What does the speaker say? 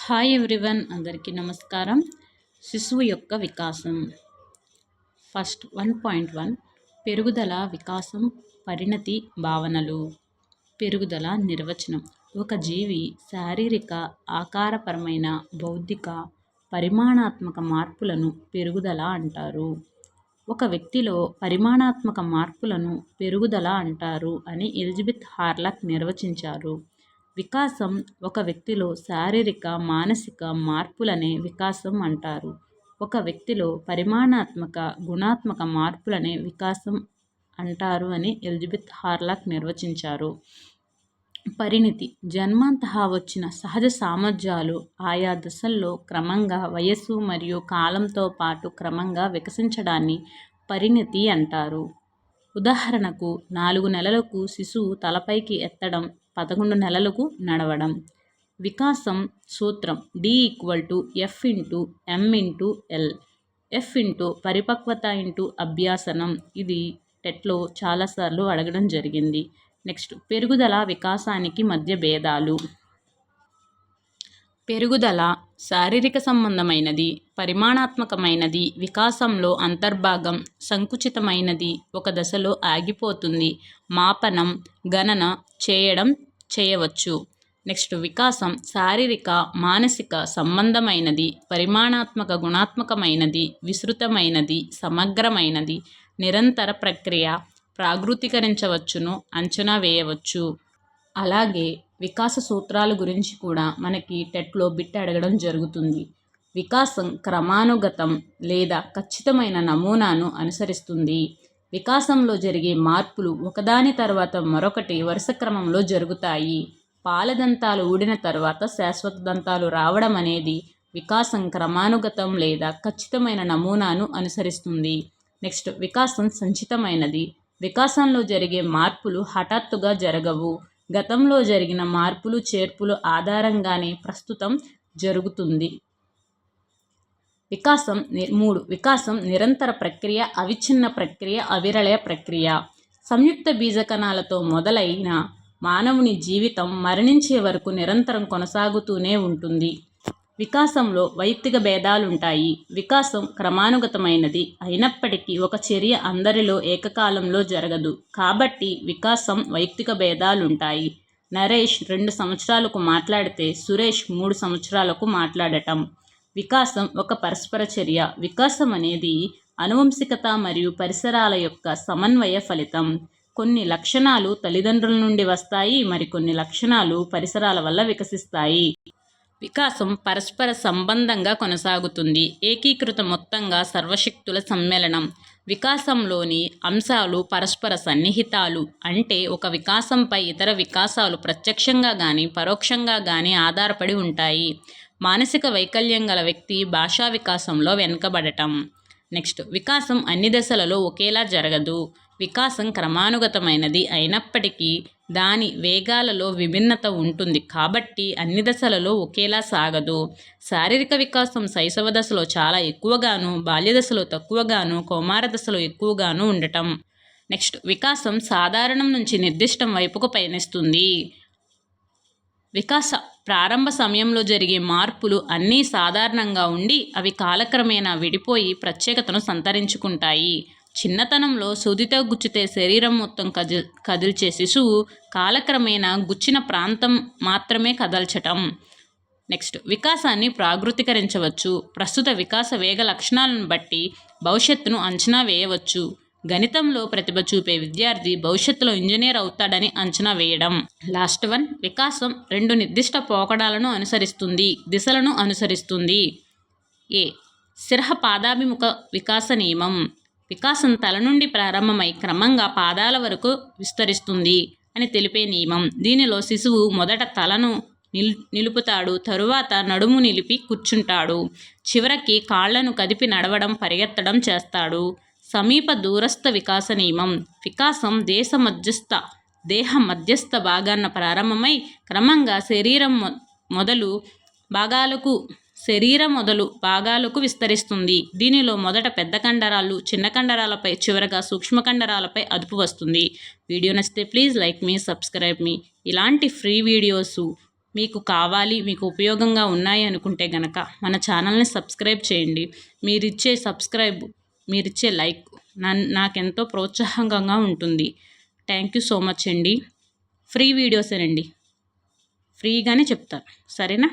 Hi everyone, అందరికీ నమస్కారం. శిశువు యొక్క వికాసం. ఫస్ట్ 1.1 పెరుగుదల, వికాసం, పరిణతి, భావనలు. పెరుగుదల నిర్వచనం: ఒక జీవి శారీరక, ఆకారపరమైన, బౌద్ధిక, పరిమాణాత్మక మార్పులను పెరుగుదల అంటారు. ఒక వ్యక్తిలో పరిమాణాత్మక మార్పులను పెరుగుదల అంటారు అని ఎలిజబెత్ హార్లాక్ నిర్వచించారు. వికాసం: ఒక వ్యక్తిలో శారీరక, మానసిక మార్పులనే వికాసం అంటారు. ఒక వ్యక్తిలో పరిమాణాత్మక, గుణాత్మక మార్పులనే వికాసం అంటారు అని ఎలిజబెత్ హార్లాక్ నిర్వచించారు. పరిణతి: జన్మంతహా వచ్చిన సహజ సామర్థ్యాలు ఆయా దశల్లో క్రమంగా వయస్సు మరియు కాలంతో పాటు క్రమంగా వికసించడాన్ని పరిణతి అంటారు. ఉదాహరణకు 4 నెలలకు శిశువు తలపైకి ఎత్తడం, 11 నెలలకు నడవడం. వికాసం సూత్రం: D=F*M*L. F పరిపక్వత అభ్యాసనం. ఇది టెట్లో చాలాసార్లు అడగడం జరిగింది. నెక్స్ట్, పెరుగుదల, వికాసానికి మధ్య భేదాలు. పెరుగుదల శారీరక సంబంధమైనది, పరిమాణాత్మకమైనది. వికాసంలో అంతర్భాగం సంకుచితమైనది, ఒక దశలో ఆగిపోతుంది. మాపనం, గణన చేయవచ్చు. నెక్స్ట్, వికాసం శారీరక, మానసిక సంబంధమైనది, పరిమాణాత్మక, గుణాత్మకమైనది, విస్తృతమైనది, సమగ్రమైనది, నిరంతర ప్రక్రియ. ప్రాగృతీకరించవచ్చును, అంచనా వేయవచ్చు. అలాగే వికాస సూత్రాల గురించి కూడా మనకి టెట్లో బిట్ అడగడం జరుగుతుంది. వికాసం క్రమానుగతం లేదా ఖచ్చితమైన నమూనాను అనుసరిస్తుంది. వికాసంలో జరిగే మార్పులు ఒకదాని తర్వాత మరొకటి వరుస క్రమంలో జరుగుతాయి. పాలదంతాలు ఊడిన తర్వాత శాశ్వత దంతాలు రావడం అనేది వికాసం క్రమానుగతం లేదా ఖచ్చితమైన నమూనాను అనుసరిస్తుంది. నెక్స్ట్, వికాసం సంచితమైనది. వికాసంలో జరిగే మార్పులు హఠాత్తుగా జరగవు. గతంలో జరిగిన మార్పులు చేర్పుల ఆధారంగానే ప్రస్తుతం జరుగుతుంది. వికాసం 3. వికాసం నిరంతర ప్రక్రియ, అవిచ్ఛిన్న ప్రక్రియ, అవిరళ ప్రక్రియ. సంయుక్త బీజకణాలతో మొదలైన మానవుని జీవితం మరణించే వరకు నిరంతరం కొనసాగుతూనే ఉంటుంది. వికాసంలో వైయక్తిక భేదాలుంటాయి. వికాసం క్రమానుగతమైనది అయినప్పటికీ ఒక చర్య అందరిలో ఏకకాలంలో జరగదు. కాబట్టి వికాసం వైయక్తిక భేదాలుంటాయి. నరేష్ 2 సంవత్సరాలకు మాట్లాడితే సురేష్ 3 సంవత్సరాలకు మాట్లాడటం. వికాసం ఒక పరస్పర చర్య. వికాసం అనేది ఆనువంశికత మరియు పరిసరాల యొక్క సమన్వయ ఫలితం. కొన్ని లక్షణాలు తల్లిదండ్రుల నుండి వస్తాయి, మరికొన్ని లక్షణాలు పరిసరాల వల్ల వికసిస్తాయి. వికాసం పరస్పర సంబంధంగా కొనసాగుతుంది. ఏకీకృత మొత్తంగా సర్వశక్తుల సమ్మేళనం. వికాసంలోని అంశాలు పరస్పర సన్నిహితాలు. అంటే ఒక వికాసంపై ఇతర వికాసాలు ప్రత్యక్షంగా కానీ పరోక్షంగా కానీ ఆధారపడి ఉంటాయి. మానసిక వైకల్యం గల వ్యక్తి భాషా వికాసంలో వెనుకబడటం. నెక్స్ట్, వికాసం అన్ని దశలలో ఒకేలా జరగదు. వికాసం క్రమానుగతమైనది అయినప్పటికీ దాని వేగాలలో విభిన్నత ఉంటుంది. కాబట్టి అన్ని దశలలో ఒకేలా సాగదు. శారీరక వికాసం శైశవ దశలో చాలా ఎక్కువగాను, బాల్య దశలో తక్కువగాను, కౌమార దశలో ఎక్కువగాను ఉండటం. నెక్స్ట్, వికాసం సాధారణం నుంచి నిర్దిష్టం వైపుకు పయనిస్తుంది. వికాస ప్రారంభ సమయంలో జరిగే మార్పులు అన్నీ సాధారణంగా ఉండి అవి కాలక్రమేణా విడిపోయి ప్రత్యేకతను సంతరించుకుంటాయి. చిన్నతనంలో సూదితో గుచ్చితే శరీరం మొత్తం కదిల్చే శిశువు కాలక్రమేణా గుచ్చిన ప్రాంతం మాత్రమే కదల్చటం. నెక్స్ట్, వికాసాన్ని ప్రాగృతీకరించవచ్చు. ప్రస్తుత వికాస వేగ లక్షణాలను బట్టి భవిష్యత్తును అంచనా వేయవచ్చు. గణితంలో ప్రతిభ చూపే విద్యార్థి భవిష్యత్తులో ఇంజనీర్ అవుతాడని అంచనా వేయడం. లాస్ట్ 1. వికాసం 2 నిర్దిష్ట పోకడాలను అనుసరిస్తుంది, దిశలను అనుసరిస్తుంది. ఏ. శిరః పాదాభిముఖ వికాస నియమం. వికాసం తల నుండి ప్రారంభమై క్రమంగా పాదాల వరకు విస్తరిస్తుంది అని తెలిపే నియమం. దీనిలో శిశువు మొదట తలను నిలుపుతాడు, తరువాత నడుము నిలిపి కూర్చుంటాడు, చివరికి కాళ్లను కదిపి నడవడం, పరిగెత్తడం చేస్తాడు. సమీప దూరస్థ వికాస నియమం. వికాసం దేహ మధ్యస్థ భాగాన ప్రారంభమై క్రమంగా శరీరం మొదలు భాగాలకు విస్తరిస్తుంది. దీనిలో మొదట పెద్ద కండరాలు, చిన్న కండరాలపై, చివరగా సూక్ష్మ కండరాలపై అదుపు వస్తుంది. వీడియో నచ్చితే ప్లీజ్ లైక్ మీ, సబ్స్క్రైబ్ మీ. ఇలాంటి ఫ్రీ వీడియోస్ మీకు కావాలి, మీకు ఉపయోగంగా ఉన్నాయి అనుకుంటే గనక మన ఛానల్ని సబ్స్క్రైబ్ చేయండి. మీరిచ్చే సబ్స్క్రైబ్, మీరిచ్చే లైక్ నాకెంతో ప్రోత్సాహకంగా ఉంటుంది. థ్యాంక్ యూ సో మచ్ అండి. ఫ్రీ వీడియోసేనండి, ఫ్రీగానే చెప్తాను, సరేనా?